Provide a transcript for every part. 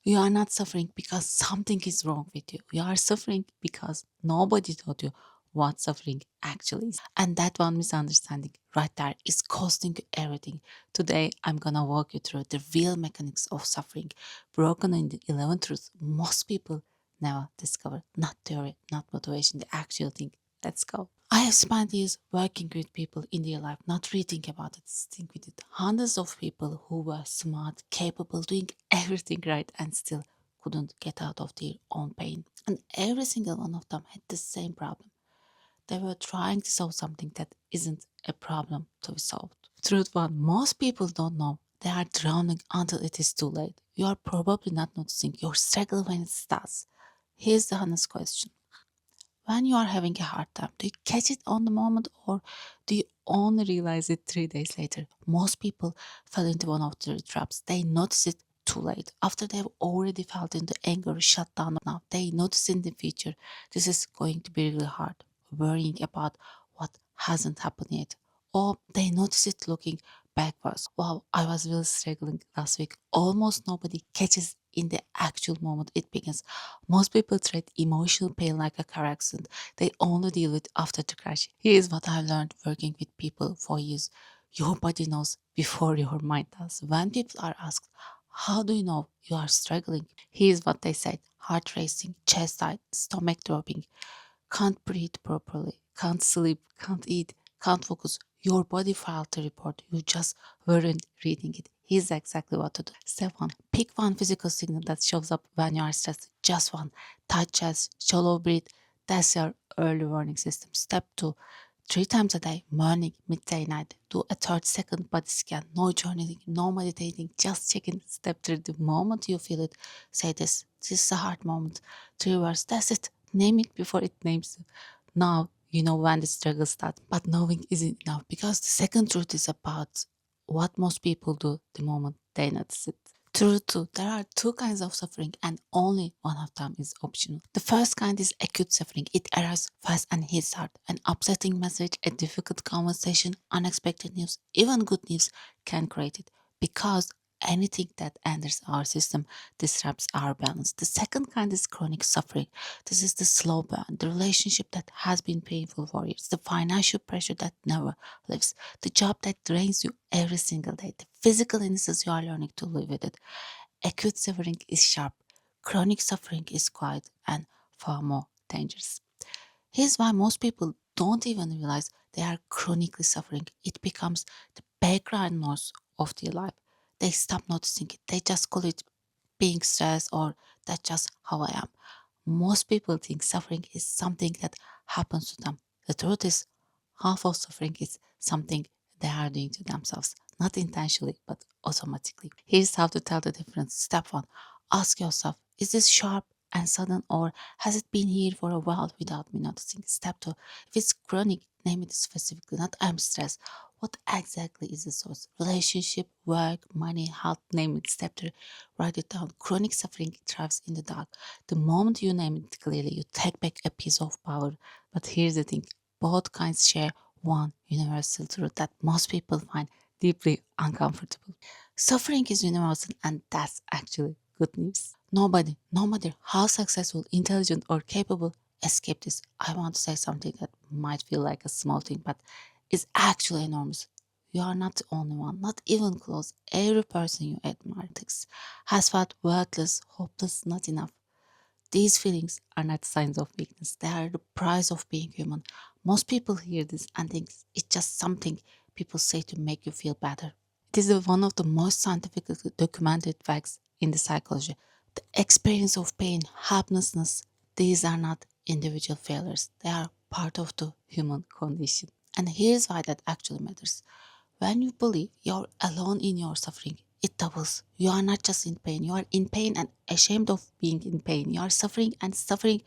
You are not suffering because something is wrong with you. You are suffering because nobody told you what suffering actually is. And that one misunderstanding right there is costing you everything. Today, I'm gonna walk you through the real mechanics of suffering, broken in the 11 truths most people never discover. Not theory, not motivation, the actual thing. Let's go. I have spent years working with people in their life, not reading about it, sitting with it. Hundreds of people who were smart, capable, doing everything right, and still couldn't get out of their own pain. And every single one of them had the same problem. They were trying to solve something that isn't a problem to be solved. Truth one, most people don't know. They are drowning until it is too late. You are probably not noticing your struggle when it starts. Here's the honest question. When you are having a hard time, do you catch it on the moment or do you only realize it 3 days later? Most people fell into one of the traps. They notice it too late. After they've already felt in the anger shut down now, they notice in the future this is going to be really hard, worrying about what hasn't happened yet. Or they notice it looking backwards. Wow, I was really struggling last week. Almost nobody catches in the actual moment it begins. Most people treat emotional pain like a car accident. They only deal with after the crash. Here's what I've learned working with people for years. Your body knows before your mind does. When people are asked, how do you know you are struggling? Here's what they said. Heart racing, chest tight, stomach dropping, can't breathe properly, can't sleep, can't eat, can't focus. Your body filed the report. You just weren't reading it. Here's exactly what to do. Step one, pick one physical signal that shows up when you are stressed. Just one. Tight chest, shallow breathe. That's your early warning system. Step two, 3 times a day, morning, midday, night. Do a 30-second body scan. No journaling, no meditating, just checking. Step three, the moment you feel it, say this. This is a hard moment. 3 words, that's it. Name it before it names you. Now you know when the struggle starts, but knowing isn't enough because the second truth is about what most people do the moment they notice it. Truth two, there are two kinds of suffering and only one of them is optional. The first kind is acute suffering. It arrives fast and hits hard. An upsetting message, a difficult conversation, unexpected news, even good news can create it because anything that enters our system disrupts our balance. The second kind is chronic suffering. This is the slow burn, the relationship that has been painful for years, the financial pressure that never leaves, the job that drains you every single day, the physical illnesses you are learning to live with it. Acute suffering is sharp, chronic suffering is quiet and far more dangerous. Here's why most people don't even realize they are chronically suffering. It becomes the background noise of their life. They stop noticing it. They just call it being stressed or that's just how I am. Most people think suffering is something that happens to them. The truth is, half of suffering is something they are doing to themselves, not intentionally, but automatically. Here's how to tell the difference. Step one, ask yourself, is this sharp and sudden or has it been here for a while without me noticing? Step two, if it's chronic, name it specifically, not I'm stressed. What exactly is the source? Relationship, work, money, health, name it. Step three, write it down. Chronic suffering thrives in the dark. The moment you name it clearly, you take back a piece of power. But here's the thing, both kinds share one universal truth that most people find deeply uncomfortable. Suffering is universal, and that's actually good news. Nobody, no matter how successful, intelligent, or capable, escape this. I want to say something that might feel like a small thing, but is actually enormous. You are not the only one, not even close. Every person you admire has felt worthless, hopeless, not enough. These feelings are not signs of weakness, they are the price of being human. Most people hear this and think it's just something people say to make you feel better. It is one of the most scientifically documented facts in the psychology. The experience of pain, helplessness, these are not individual failures, they are part of the human condition. And here's why that actually matters. When you believe you're alone in your suffering, it doubles. You are not just in pain, you are in pain and ashamed of being in pain. You are suffering and suffering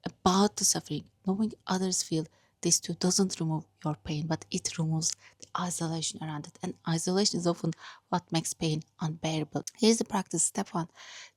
about the suffering. Knowing others feel this too doesn't remove your pain, but it removes the isolation around it. And isolation is often what makes pain unbearable. Here's the practice. Step one.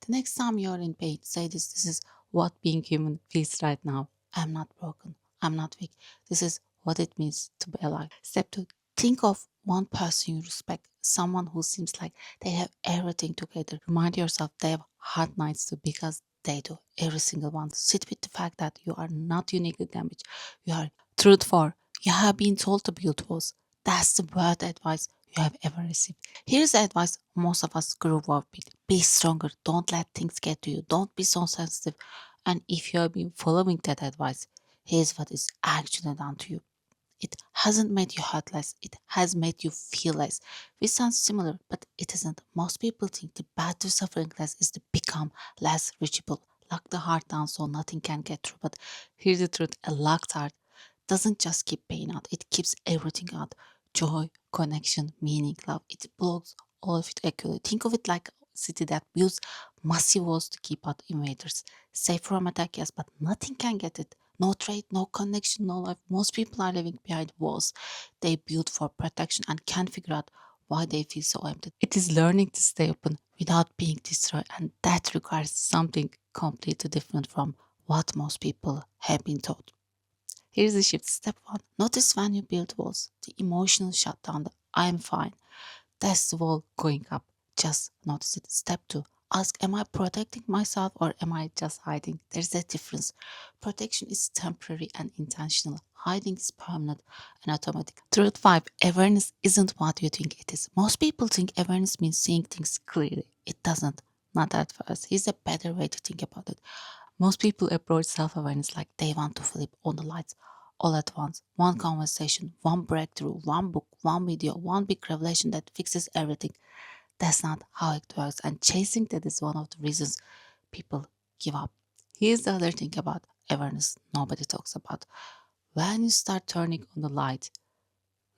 The next time you're in pain, say this is what being human feels right now. I'm not broken. I'm not weak. This is what it means to be alive. Step two. Think of one person you respect, someone who seems like they have everything together. Remind yourself they have hard nights too because they do, every single one. Sit with the fact that you are not uniquely damaged. You are truthful. You have been told to build walls. That's the best advice you have ever received. Here's the advice most of us grew up with. Be stronger. Don't let things get to you. Don't be so sensitive. And if you have been following that advice, here's what is actually done to you. It hasn't made you hurt less, it has made you feel less. Which sounds similar, but it isn't. Most people think the path to suffering less is to become less reachable. Lock the heart down so nothing can get through. But here's the truth, a locked heart doesn't just keep pain out, it keeps everything out. Joy, connection, meaning, love. It blocks all of it equally. Think of it like a city that builds massive walls to keep out invaders. Safe from attack, yes, but nothing can get it. No trade, no connection, no life. Most people are living behind walls they built for protection and can't figure out why they feel so empty. It is learning to stay open without being destroyed, and that requires something completely different from what most people have been taught. Here's the shift. Step one. Notice when you build walls. The emotional shutdown. The I'm fine. That's the wall going up. Just notice it. Step two. Ask, am I protecting myself or am I just hiding? There's a difference. Protection is temporary and intentional. Hiding is permanent and automatic. Truth five. Awareness isn't what you think it is. Most people think awareness means seeing things clearly. It doesn't. Not at first. Here's a better way to think about it. Most people approach self awareness like they want to flip on the lights all at once. One conversation, one breakthrough, one book, one video, one big revelation that fixes everything. That's not how it works, and chasing that is one of the reasons people give up. Here's the other thing about awareness nobody talks about. When you start turning on the light,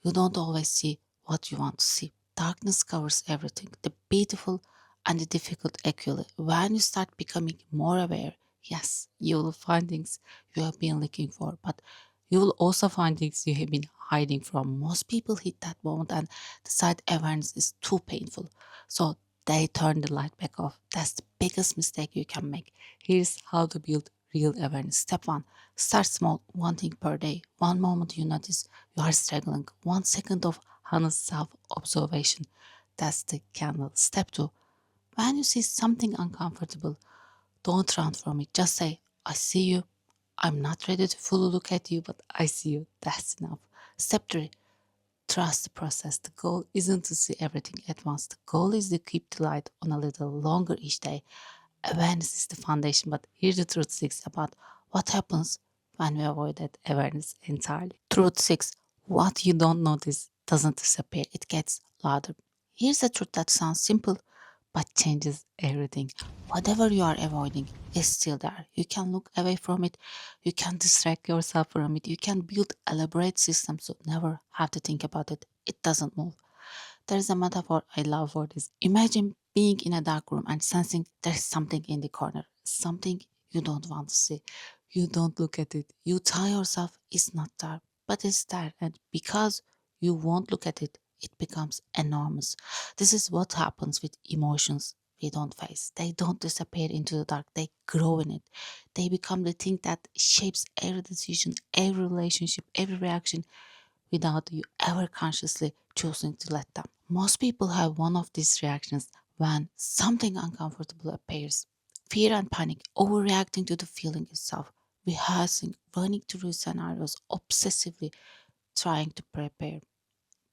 you don't always see what you want to see. Darkness covers everything, the beautiful and the difficult equally. When you start becoming more aware, yes, you will find things you have been looking for, but you will also find things you have been hiding from. Most people hit that moment and decide awareness is too painful. So they turn the light back off. That's the biggest mistake you can make. Here's how to build real awareness. Step one, start small, one thing per day. One moment you notice you are struggling. 1 second of honest self observation. That's the candle. Step two, when you see something uncomfortable, don't run from it. Just say, I see you. I'm not ready to fully look at you, but I see you. That's enough. Step three, trust the process. The goal isn't to see everything at once. The goal is to keep the light on a little longer each day. Awareness is the foundation, but here's the truth six about what happens when we avoid that awareness entirely. Truth six, what you don't notice doesn't disappear, it gets louder. Here's a truth that sounds simple but changes everything. Whatever you are avoiding is still there. You can look away from it, you can distract yourself from it, you can build elaborate systems to never have to think about it. It doesn't move. There's a metaphor I love for this. Imagine being in a dark room and sensing there's something in the corner, something you don't want to see. You don't look at it. You tell yourself it's not there, but it's there. And because you won't look at it, it becomes enormous. This is what happens with emotions we don't face. They don't disappear into the dark, they grow in it. They become the thing that shapes every decision, every relationship, every reaction without you ever consciously choosing to let them. Most people have one of these reactions when something uncomfortable appears. Fear and panic, overreacting to the feeling itself, rehearsing, running through scenarios, obsessively trying to prepare,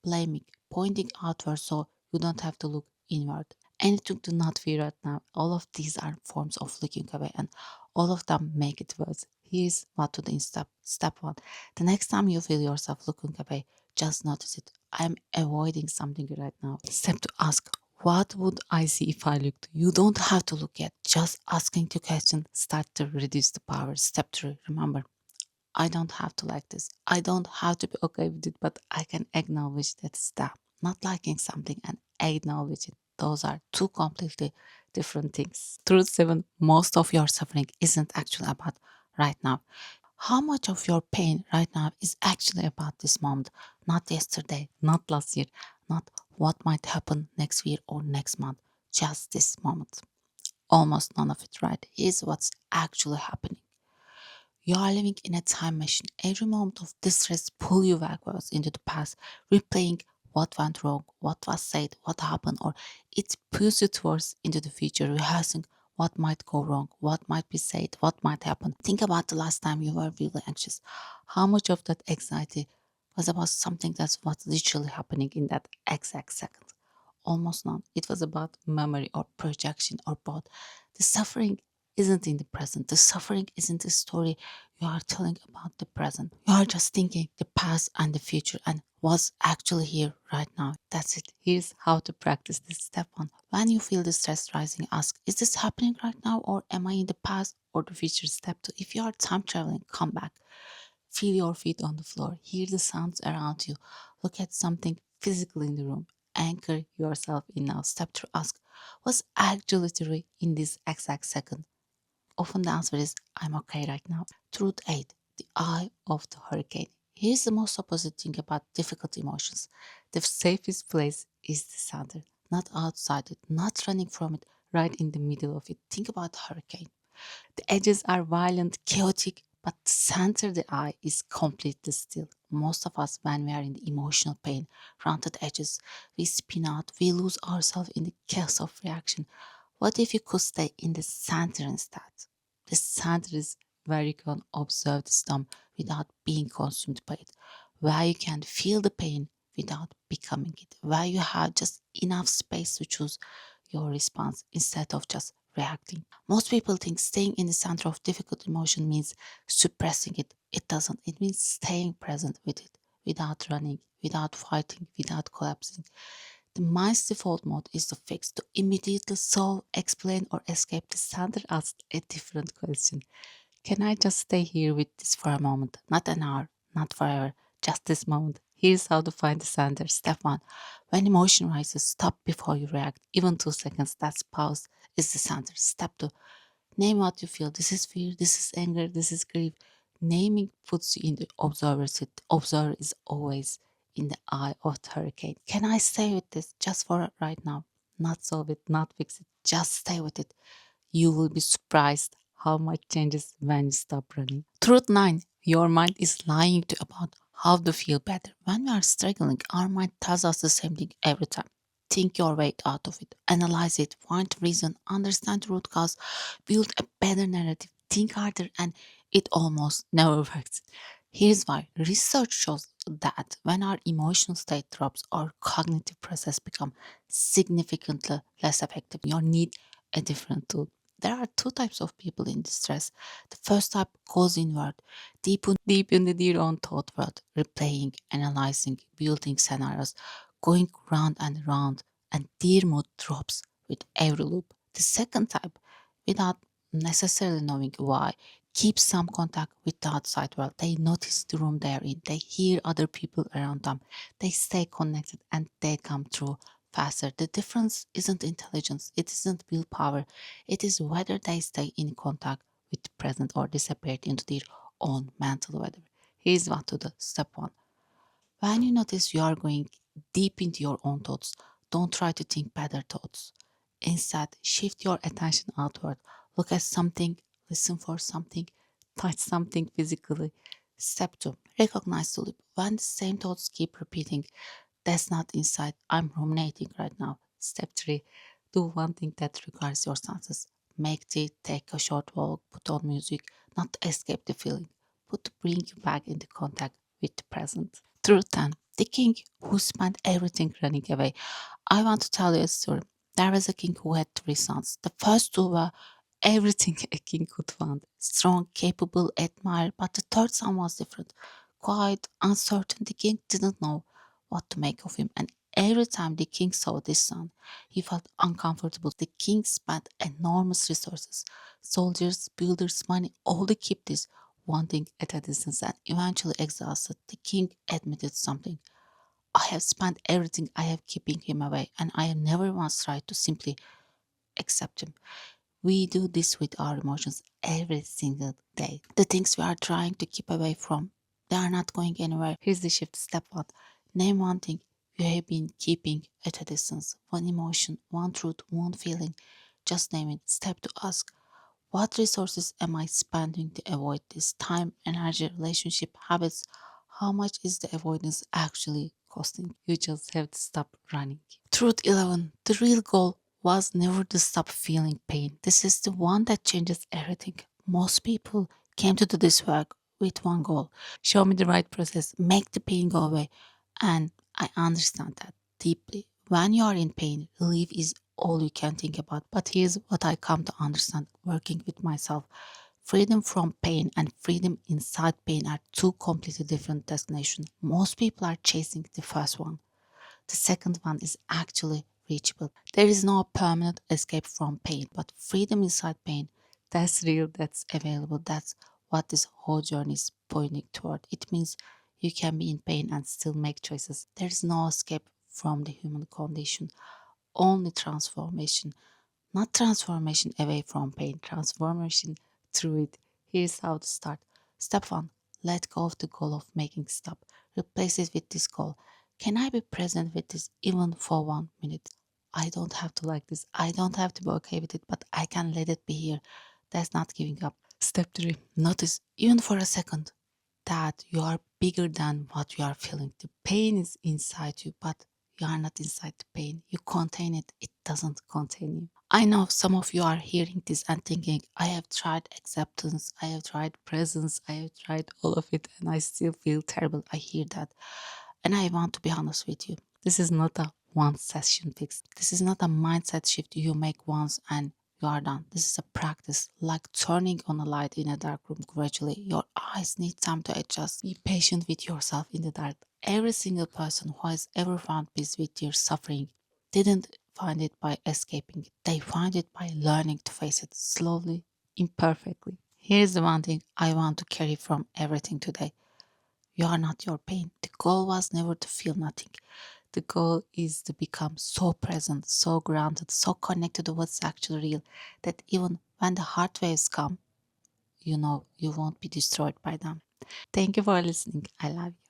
blaming, pointing outward so you don't have to look inward. Anything to not fear right now, all of these are forms of looking away and all of them make it worse. Here's what to do in step one. The next time you feel yourself looking away, just notice it. I'm avoiding something right now. Step two, ask, what would I see if I looked? You don't have to look yet. Just asking the question start to reduce the power. Step three, remember, I don't have to like this. I don't have to be okay with it, but I can acknowledge that step. Not liking something and acknowledge it. Those are two completely different things. Truth seven, most of your suffering isn't actually about right now. How much of your pain right now is actually about this moment, not yesterday, not last year, not what might happen next year or next month, just this moment. Almost none of it, right? Is what's actually happening. You are living in a time machine. Every moment of distress pull you backwards into the past, replaying what went wrong, what was said, what happened, or it pulls you towards into the future, rehearsing what might go wrong, what might be said, what might happen. Think about the last time you were really anxious. How much of that anxiety was about something that's what's literally happening in that exact second? Almost none. It was about memory or projection or both. The suffering isn't in the present. The suffering isn't a story you are telling about the present. You are just thinking the past and the future and what's actually here right now. That's it. Here's how to practice this. Step one. When you feel the stress rising, ask, is this happening right now or am I in the past or the future? Step two. If you are time traveling, come back. Feel your feet on the floor. Hear the sounds around you. Look at something physical in the room. Anchor yourself in now. Step three. Ask, what's actually true in this exact second? Often the answer is, I'm okay right now. Truth 8. The eye of the hurricane. Here's the most opposite thing about difficult emotions. The safest place is the center, not outside it, not running from it, right in the middle of it. Think about hurricane. The edges are violent, chaotic, but the center, the eye, is completely still. Most of us, when we are in the emotional pain, rounded edges, we spin out, we lose ourselves in the chaos of reaction. What if you could stay in the center instead? The center is where you can observe the storm without being consumed by it, where you can feel the pain without becoming it, where you have just enough space to choose your response instead of just reacting. Most people think staying in the center of difficult emotion means suppressing it. It doesn't. It means staying present with it without running, without fighting, without collapsing. The mind's default mode is to fix, to immediately solve, explain, or escape. The center asks a different question. Can I just stay here with this for a moment? Not an hour, not forever, just this moment. Here's how to find the center. Step 1. When emotion rises, stop before you react. Even 2 seconds, that's pause, is the center. Step 2. Name what you feel. This is fear, this is anger, this is grief. Naming puts you in the observer seat. The observer is always in the eye of the hurricane. Can I stay with this just for right now? Not solve it, not fix it, just stay with it. You will be surprised how much changes when you stop running. Truth 9. Your mind is lying to you about how to feel better. When we are struggling, our mind tells us the same thing every time. Think your way out of it, analyze it, find the reason, understand the root cause, build a better narrative, think harder, and it almost never works. Here's why. Research shows that when our emotional state drops, our cognitive process becomes significantly less effective. You need a different tool. There are two types of people in distress. The first type goes inward, deep in their own thought world, replaying, analyzing, building scenarios, going round and round, and their mood drops with every loop. The second type, without necessarily knowing why, keeps some contact with the outside world. They notice the room they're in, they hear other people around them, they stay connected, and they come through faster. The difference isn't intelligence, it isn't willpower, it is whether they stay in contact with the present or disappear into their own mental weather. Here's what to do. Step 1. When you notice you are going deep into your own thoughts, don't try to think better thoughts. Instead, shift your attention outward. Look at something, listen for something, touch something physically. Step 2. Recognize the loop. When the same thoughts keep repeating, that's not insight. I'm ruminating right now. Step 3. Do one thing that requires your senses. Make tea, take a short walk, put on music, not to escape the feeling, but to bring you back into contact with the present. Truth 10. The king who spent everything running away. I want to tell you a story. There was a king who had 3 sons. The first two were everything a king could want. Strong, capable, admired, but the third son was different. Quiet, uncertain, the king didn't know what to make of him. And every time the king saw this son, he felt uncomfortable. The king spent enormous resources, soldiers, builders, money, all to keep this one thing at a distance, and eventually exhausted, the king admitted something. I have spent everything I have keeping him away, and I have never once tried to simply accept him. We do this with our emotions every single day. The things we are trying to keep away from, they are not going anywhere. Here's the shift. Step 1. Name one thing you have been keeping at a distance. One emotion, one truth, one feeling. Just name it. Step 2. Ask, what resources am I spending to avoid this? Time, energy, relationship, habits. How much is the avoidance actually costing. You just have to stop running. Truth 11. The real goal was never to stop feeling pain. This is the one that changes everything. Most people came to do this work with one goal: show me the right process, make the pain go away. And I understand that deeply. When you are in pain, relief is all you can think about. But here's what I come to understand working with myself: freedom from pain and freedom inside pain are two completely different destinations. Most people are chasing the first one. The second one is actually reachable. There is no permanent escape from pain, but freedom inside pain, that's real, that's available. That's what this whole journey is pointing toward. It means you can be in pain and still make choices. There is no escape from the human condition, only transformation. Not transformation away from pain, transformation through it. Here's how to start. Step 1: let go of the goal of making stop. Replace it with this goal: can I be present with this even for 1 minute? I don't have to like this. I don't have to be okay with it, but I can let it be here. That's not giving up. Step 3: notice, even for a second, that you are bigger than what you are feeling. The pain is inside you, but you are not inside the pain. You contain it, it doesn't contain you. I know some of you are hearing this and thinking, I have tried acceptance, I have tried presence, I have tried all of it, and I still feel terrible. I hear that. And I want to be honest with you. This is not a one session fix. This is not a mindset shift you make once and you are done. This is a practice, like turning on a light in a dark room gradually. Your eyes need time to adjust. Be patient with yourself in the dark. Every single person who has ever found peace with their suffering didn't find it by escaping it. They find it by learning to face it slowly, imperfectly. Here's the one thing I want to carry from everything today: you are not your pain. The goal was never to feel nothing. The goal is to become so present, so grounded, so connected to what's actually real that even when the hard waves come, you know you won't be destroyed by them. Thank you for listening. I love you.